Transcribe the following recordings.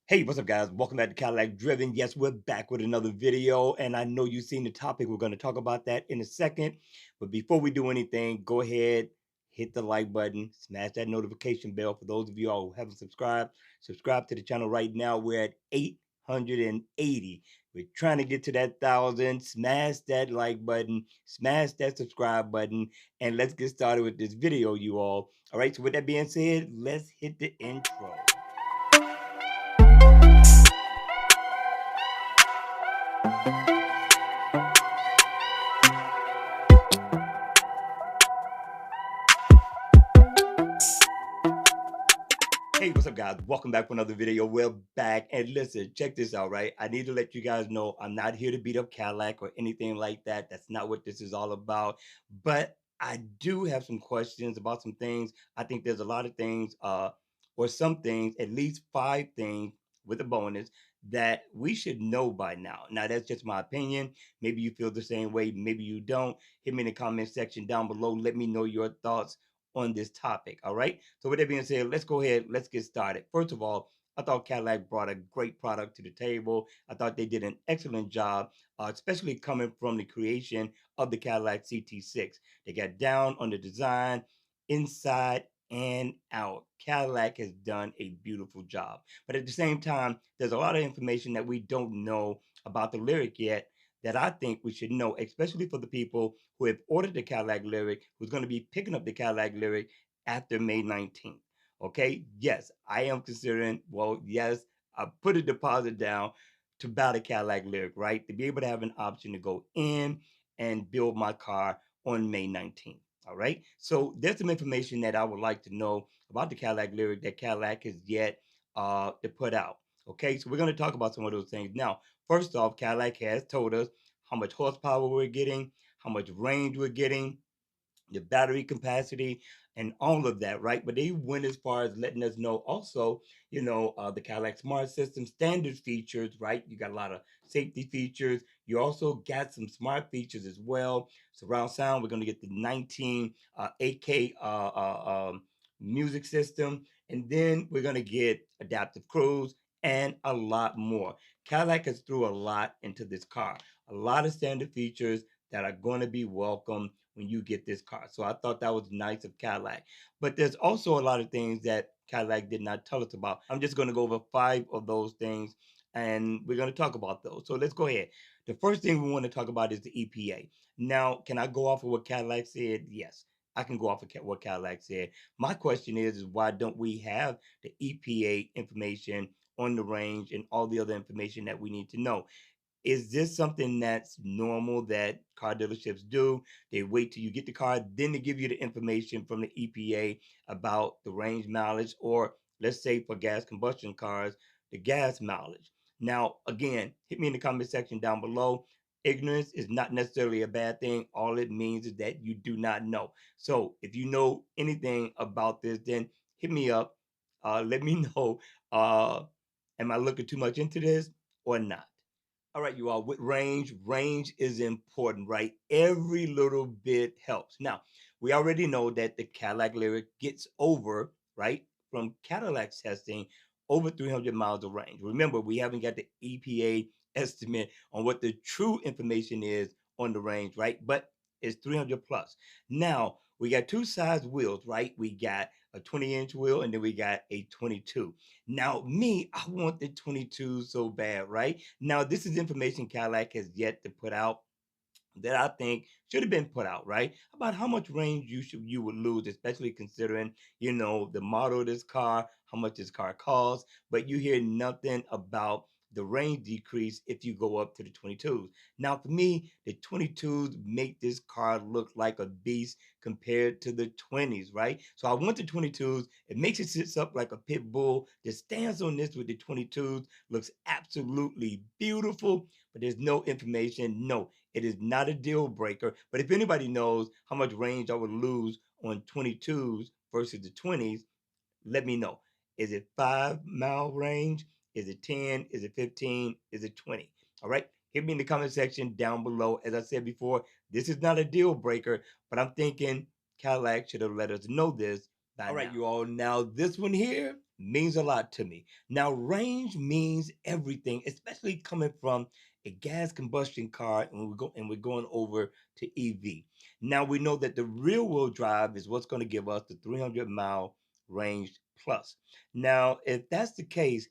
Hey, what's up, guys? Welcome back to Cadillac Driven. Yes, we're back with another video, and I know you've seen the topic. We're going to talk about that in a second. But before we do anything, go ahead, hit the like button, smash that notification bell. For those of you all who haven't subscribed, subscribe to the channel right now. We're at 880. We're trying to get to that 1,000. Smash that like button, smash that subscribe button, and let's get started with this video, you all. All right, so with that being said, let's hit the intro. Hey, what's up, guys? Welcome back for another video. We're back. And listen, check this out, right? I need to let you guys know I'm not here to beat up Cadillac or anything like that. That's not what this is all about. But I do have some questions about some things. I think there's a lot of things, or some things, at least 5 things with a bonus that we should know by now. Now, that's just my opinion. Maybe you feel the same way. Maybe you don't. Hit me in the comment section down below. Let me know your thoughts on this topic. All right. So with that being said, let's go ahead. Let's get started. First of all, I thought Cadillac brought a great product to the table. I thought they did an excellent job, especially coming from the creation of the Cadillac CT6. They got down on the design, inside and out. Cadillac has done a beautiful job. But at the same time, there's a lot of information that we don't know about the Lyriq yet that I think we should know, especially for the people who have ordered the Cadillac Lyriq, who's going to be picking up the Cadillac Lyriq after May 19th. Okay, yes, I am considering, well, yes, I put a deposit down to buy the Cadillac Lyriq, right? To be able to have an option to go in and build my car on May 19th. All right. So there's some information that I would like to know about the Cadillac Lyriq that Cadillac has yet to put out. Okay, so we're going to talk about some of those things. Now, first off, Cadillac has told us how much horsepower we're getting, how much range we're getting, the battery capacity, and all of that, right? But they went as far as letting us know also, the Cadillac Smart System standard features, right? You got a lot of safety features. You also got some smart features as well. Surround sound, we're going to get the 19 8K music system, and then we're going to get adaptive cruise and a lot more. Cadillac has threw a lot into this car, a lot of standard features that are going to be welcome when you get this car. So I thought that was nice of Cadillac. But there's also a lot of things that Cadillac did not tell us about. I'm just going to go over 5 of those things and we're going to talk about those. So let's go ahead. The first thing we want to talk about is the EPA. Now, can I go off of what Cadillac said? Yes. I can go off of what Cadillac said. My question is why don't we have the EPA information on the range and all the other information that we need to know? Is this something that's normal that car dealerships do? They wait till you get the car, then they give you the information from the EPA about the range mileage, or let's say for gas combustion cars, the gas mileage. Now, again, hit me in the comment section down below. Ignorance is not necessarily a bad thing. All it means is that you do not know. So if you know anything about this, then hit me up. Let me know. Am I looking too much into this or not? All right, you all, with range is important, right? Every little bit helps. Now, we already know that the Cadillac Lyriq gets over, right, from Cadillac's testing, over 300 miles of range. Remember, we haven't got the EPA estimate on what the true information is on the range, right? But it's 300 plus. Now, we got two size wheels, right? We got a 20-inch wheel and then we got a 22. Now, me, I want the 22 so bad, right? Now, this is information Cadillac has yet to put out that I think should have been put out, right? About how much range you would lose, especially considering, the model of this car, how much this car costs, but you hear nothing about the range decrease if you go up to the 22s. Now, for me, the 22s make this car look like a beast compared to the 20s, right? So I want the 22s. It makes it sits up like a pit bull. The stance on this with the 22s looks absolutely beautiful, but there's no information. No, it is not a deal breaker. But if anybody knows how much range I would lose on 22s versus the 20s, let me know. Is it 5 mile range? Is it 10? Is it 15? Is it 20? All right. Hit me in the comment section down below. As I said before, this is not a deal breaker, but I'm thinking Cadillac should have let us know this by now. All right, you all. Now, this one here means a lot to me. Now, range means everything, especially coming from a gas combustion car, and we're going over to EV. Now we know that the rear wheel drive is what's going to give us the 300-mile range plus. Now, if that's the case,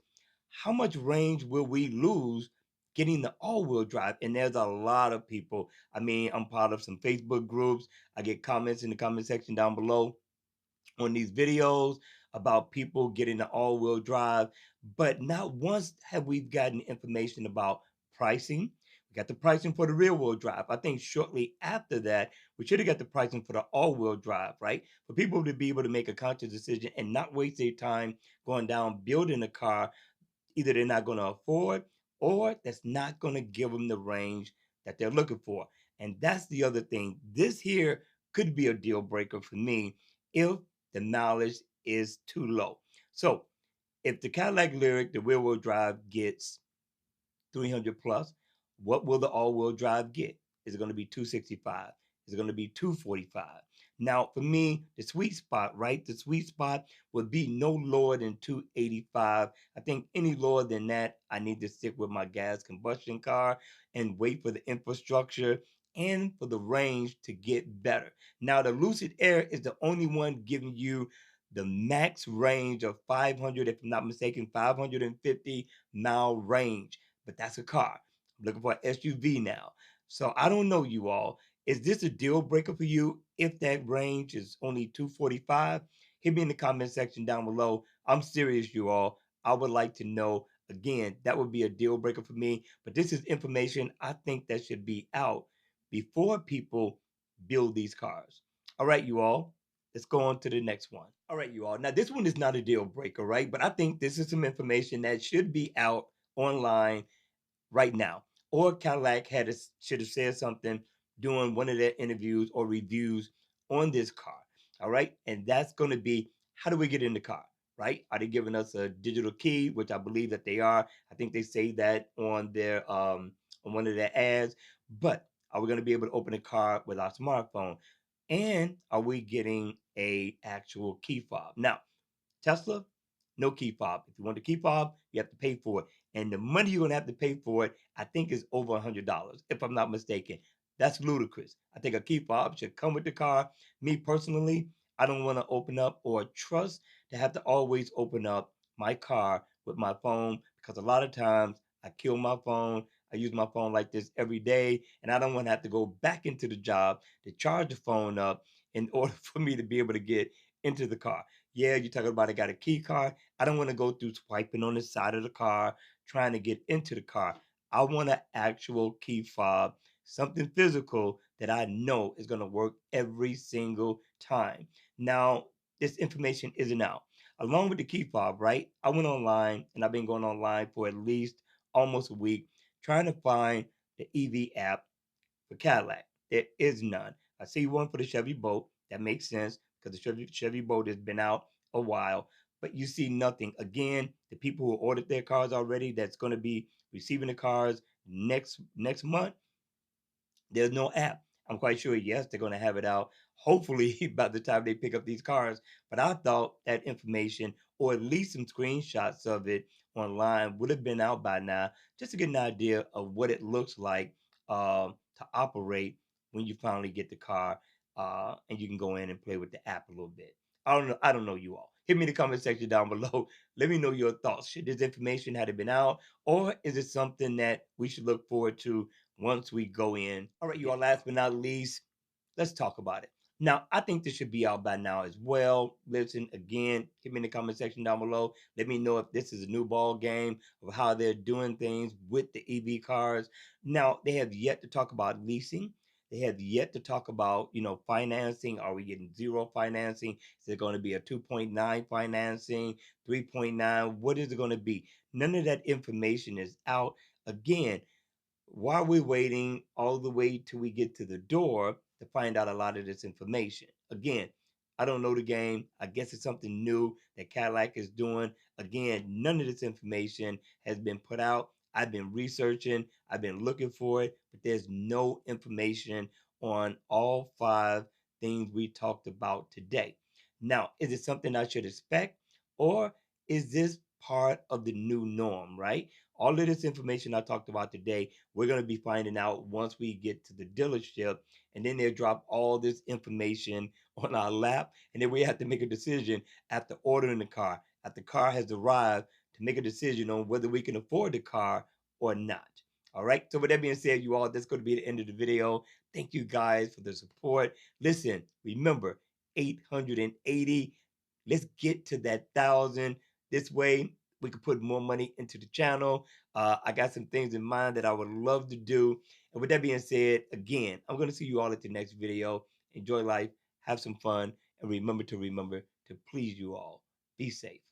how much range will we lose getting the all-wheel drive? And there's a lot of people. I mean, I'm part of some Facebook groups. I get comments in the comment section down below on these videos about people getting the all-wheel drive, but not once have we gotten information about pricing. We got the pricing for the rear-wheel drive. I think shortly after that, we should have got the pricing for the all-wheel drive, right? For people to be able to make a conscious decision and not waste their time going down building a car either they're not going to afford or that's not going to give them the range that they're looking for. And that's the other thing. This here could be a deal breaker for me if the mileage is too low. So if the Cadillac Lyriq, the rear wheel drive, gets 300 plus, what will the all-wheel drive get? Is it going to be 265? Is it going to be 245? Now, for me, the sweet spot, right? The sweet spot would be no lower than 285. I think any lower than that, I need to stick with my gas combustion car and wait for the infrastructure and for the range to get better. Now, the Lucid Air is the only one giving you the max range of 500, if I'm not mistaken, 550-mile range, but that's a car. I'm looking for an SUV now. So I don't know, you all. Is this a deal breaker for you if that range is only 245? Hit me in the comment section down below. I'm serious, you all. I would like to know. Again, that would be a deal breaker for me. But this is information I think that should be out before people build these cars. All right, you all. Let's go on to the next one. All right, you all. Now, this one is not a deal breaker, right? But I think this is some information that should be out online right now. Or Cadillac should have said something during one of their interviews or reviews on this car. All right. And that's going to be, how do we get in the car? Right? Are they giving us a digital key, which I believe that they are? I think they say that on their on one of their ads. But are we going to be able to open the car with our smartphone? And are we getting a actual key fob? Now, Tesla, no key fob. If you want the key fob, you have to pay for it. And the money you're gonna have to pay for it, I think, is over $100, if I'm not mistaken. That's ludicrous. I think a key fob should come with the car. Me personally, I don't want to open up or trust to have to always open up my car with my phone because a lot of times I kill my phone. I use my phone like this every day, and I don't want to have to go back into the job to charge the phone up in order for me to be able to get into the car. Yeah, you're talking about I got a key card. I don't want to go through swiping on the side of the car trying to get into the car. I want an actual key fob, something physical that I know is going to work every single time. Now, this information isn't out. Along with the key fob, right? I went online and I've been going online for at least almost a week trying to find the EV app for Cadillac. There is none. I see one for the Chevy Bolt. That makes sense because the Chevy Bolt has been out a while. But you see nothing. Again, the people who ordered their cars already, that's going to be receiving the cars next month, there's no app. I'm quite sure, yes, they're going to have it out, hopefully, by the time they pick up these cars. But I thought that information, or at least some screenshots of it online, would have been out by now, just to get an idea of what it looks like to operate when you finally get the car and you can go in and play with the app a little bit. I don't know. I don't know you all. Hit me in the comment section down below. Let me know your thoughts. Should this information have been out, or is it something that we should look forward to once we go in? All right, you all, last but not least, let's talk about it. Now, I think this should be out by now as well. Listen, again, hit me in the comment section down below. Let me know if this is a new ball game of how they're doing things with the EV cars. Now, they have yet to talk about leasing. They have yet to talk about, financing. Are we getting zero financing? Is it going to be a 2.9 financing, 3.9? What is it going to be? None of that information is out. Again, while we're waiting all the way till we get to the door to find out a lot of this information. Again, I don't know the game. I guess it's something new that Cadillac is doing. Again, none of this information has been put out. I've been researching, I've been looking for it, but there's no information on all five things we talked about today. Now, is it something I should expect, or Is this part of the new norm, right? All of this information I talked about today, we're going to be finding out once we get to the dealership, and then they'll drop all this information on our lap, and then we have to make a decision after ordering the car, after the car has arrived, to make a decision on whether we can afford the car or not. All right. So with that being said, you all, that's going to be the end of the video. Thank you guys for the support. Listen, remember, 880. Let's get to that 1,000. This way, we could put more money into the channel. I got some things in mind that I would love to do. And with that being said, again, I'm going to see you all at the next video. Enjoy life, have some fun, and remember to please you all. Be safe.